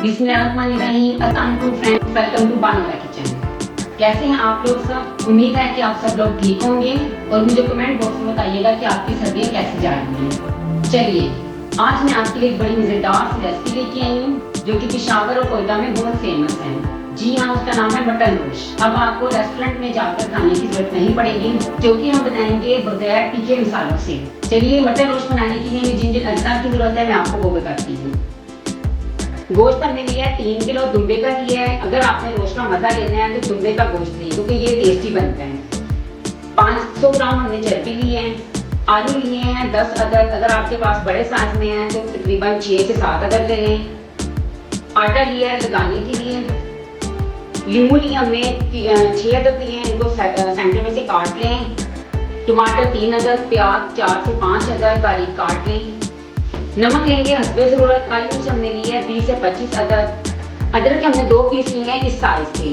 बिस्मिल्लाहिर्रहमानिर्रहीम। अस्सलाम वालेकुम फ्रेंड्स, वेलकम टू बानोरा किचन। कैसे हैं आप लोग सब? उम्मीद है कि आप सब लोग ठीक होंगे और मुझे कमेंट बॉक्स में बताइएगा कि आपकी सर्दियाँ कैसी जा रही हैं। चलिए, आज मैं आपके लिए एक बड़ी मज़ेदार सी रेसिपी लेके आई हूँ जो कि पेशावर और कोयटा में बहुत फेमस है। जी हाँ, उसका नाम है मटन रोश। अब आपको रेस्टोरेंट में जाकर खाने की जरूरत नहीं पड़ेगी, जो कि हम बनाएंगे बगैर तीखे मसालों से। चलिए, मटन रोश बनाने के लिए जिन जिन अज्जा की जरूरत है मैं आपको वो बताती हूँ। गोश्त हमने लिया है 3 किलो दुम्बे का लिया है। अगर आपने रोस्ट का मजा लेना है तो दुम्बे का गोश्त लीजिए क्योंकि ये टेस्टी बनता है। 500 ग्राम हमने चर्बी लिए हैं। आलू लिए हैं 10 अदद। अगर आपके पास बड़े साइज में है तो तकरीबन 6 से 7 अदद ले लें। आटा लिया है लगाने के लिए। लीमू लिए हमने 6 अदद लिए हैं, इनको सेंटर में से काट लें। टमाटर 3 अदद, प्याज 4 से 5 अदद बारीक काट लें। नमक लेंगे हस्बे ज़रूरत। काली मिर्च हमने ली है 20 से 25 अदद। अदरक के हमने 2 पीस लिए हैं इस साइज के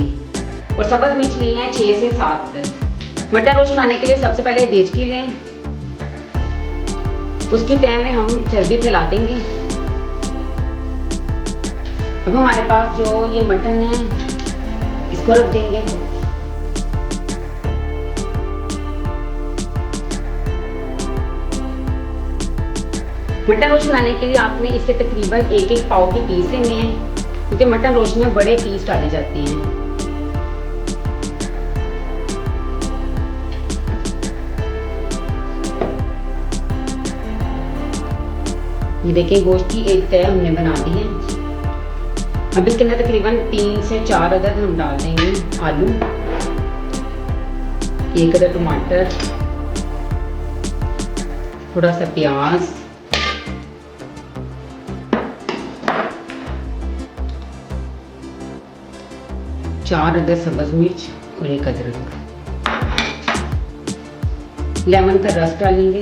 और सब्ज़ मिर्च लिए हैं 6 से 7 अदद। मटर रोस्ट बनाने के लिए सबसे पहले देचकी लें, उसकी तह में हम चर्बी फैला देंगे। अब हमारे पास जो ये मटन है इसको रख देंगे। मटन रोस्ट बनाने के लिए आपने इससे तकरीबन 1-1 पाव के पीस लेने हैं क्योंकि मटन रोस्ट में बड़े पीस डाले जाते हैं। ये देखिए, गोश्त की एक तह हमने बना दी है। अब इसके अंदर तकरीबन 3 से 4 अदद हम डाल देंगे आलू, 1 अदद टमाटर, थोड़ा सा प्याज, चार अदद सब्ज़ मिर्च और 1 अदरक। लेमन का रस डालेंगे।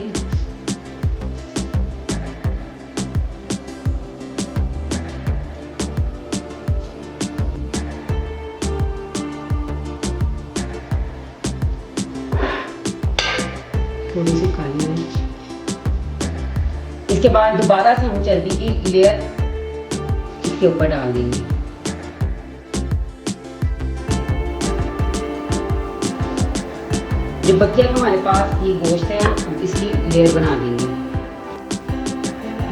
थोड़ी सी काली मिर्च। इसके बाद दोबारा से हम चर्बी की लेयर इसके ऊपर डाल देंगे। जो बकिया का हमारे पास ये गोश्त है हम इसकी लेयर बना देंगे।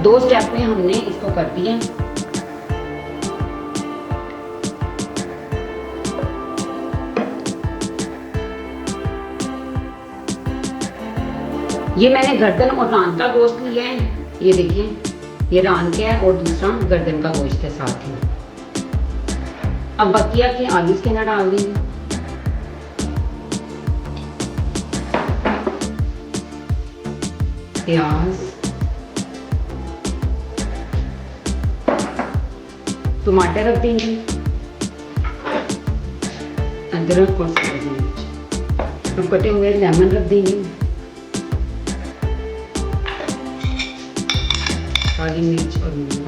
2 स्टेप में हमने इसको कर दिया। ये मैंने गर्दन और रान का गोश्त लिया है। ये देखिए, ये रान का है और दूसरा गर्दन का गोश्त है साथ ही। अब बकिया के आलू इसके अंदर डाल देंगे। प्याज, टमाटर रख देंगे, अदरक और सब्ज़ मिर्च, तो कटे हुए लेमन रख देंगे, काली मिर्च और नींबू।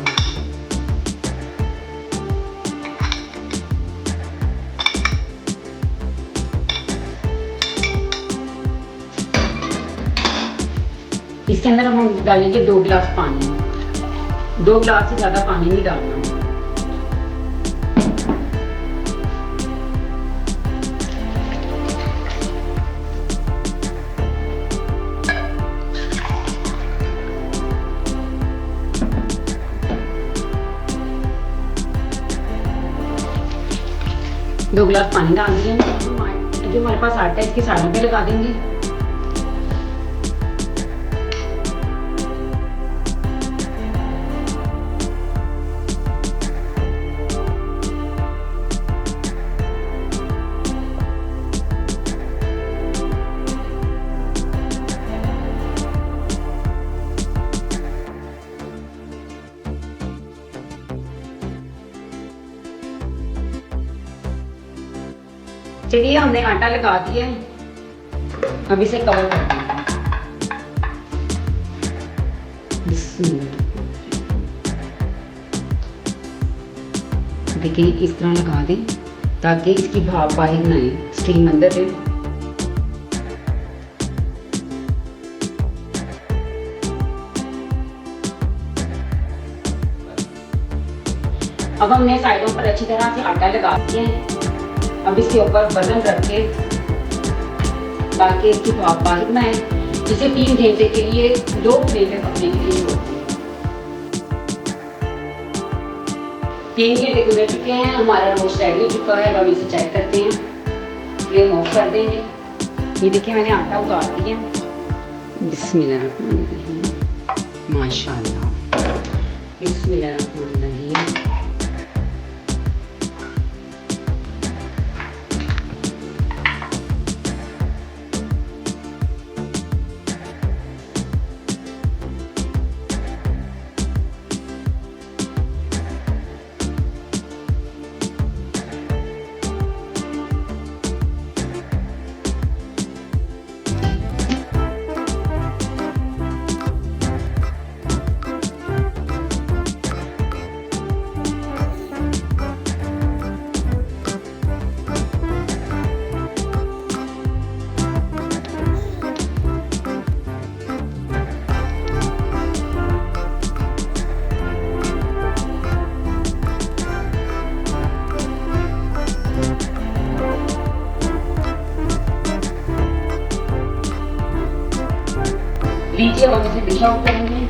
इसके अंदर हम डालेंगे 2 गिलास पानी। 2 गिलास से ज़्यादा पानी नहीं डालना। दो गिलास पानी डाल दिए। जो हमारे पास आटा है इसकी साइड पे लगा देंगे। चलिए, हमने आटा लगा दिया है। अब इसे कवर कर देंगे। देखिए, इस तरह लगा दें ताकि इसकी भाप बाहर ना आए, स्टीम अंदर रहे। अब हमने साइडों पर अच्छी तरह से आटा लगा दिया है। अब इसके ऊपर वजन रख के ताकि इसकी भाप बारीक ना है, इसे 3 घंटे के लिए लो फ्लेम पे पकने के लिए छोड़ दें। 3 घंटे गुजर चुके हैं, हमारा रोस्ट रेडी हो चुका है। अब हम इसे चेक करते हैं, फ्लेम ऑफ कर देंगे। ये देखिए मैंने आटा उतार दिया। बिस्मिल्लाह, माशाअल्लाह, बिस्मिल्लाह। लीजिए हम इसे डिश आउट करेंगे।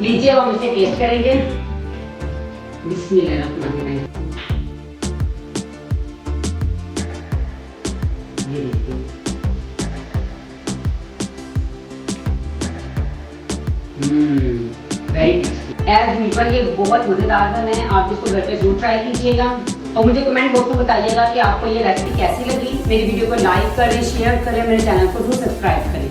लीजिए हम इसे टेस्ट करेंगे। बिस्मिल्लाहिर्रहमानिर्रहीम। ये देखिए, वेरी टेस्टी। एज यूजुअल ये बहुत मजेदार बना है। आप इसको घर पे जरूर ट्राई कीजिएगा और मुझे कमेंट बॉक्स में बताइएगा कि आपको ये रेसिपी कैसी लगी। मेरी वीडियो को लाइक करें, शेयर करें, मेरे चैनल को जरूर सब्सक्राइब करें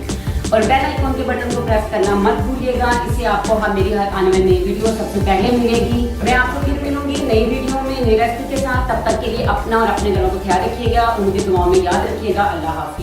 और बेल आइकन के बटन को प्रेस करना मत भूलिएगा। इससे आपको मेरी आने वाली नई वीडियो सबसे पहले मिलेगी। मैं आपको फिर मिलूंगी नई वीडियो में नई रेसिपी के साथ। तब तक के लिए अपना और अपने घरों को ख्याल रखिएगा और मुझे दुआओं में याद रखिएगा। अल्लाह हाफिज़।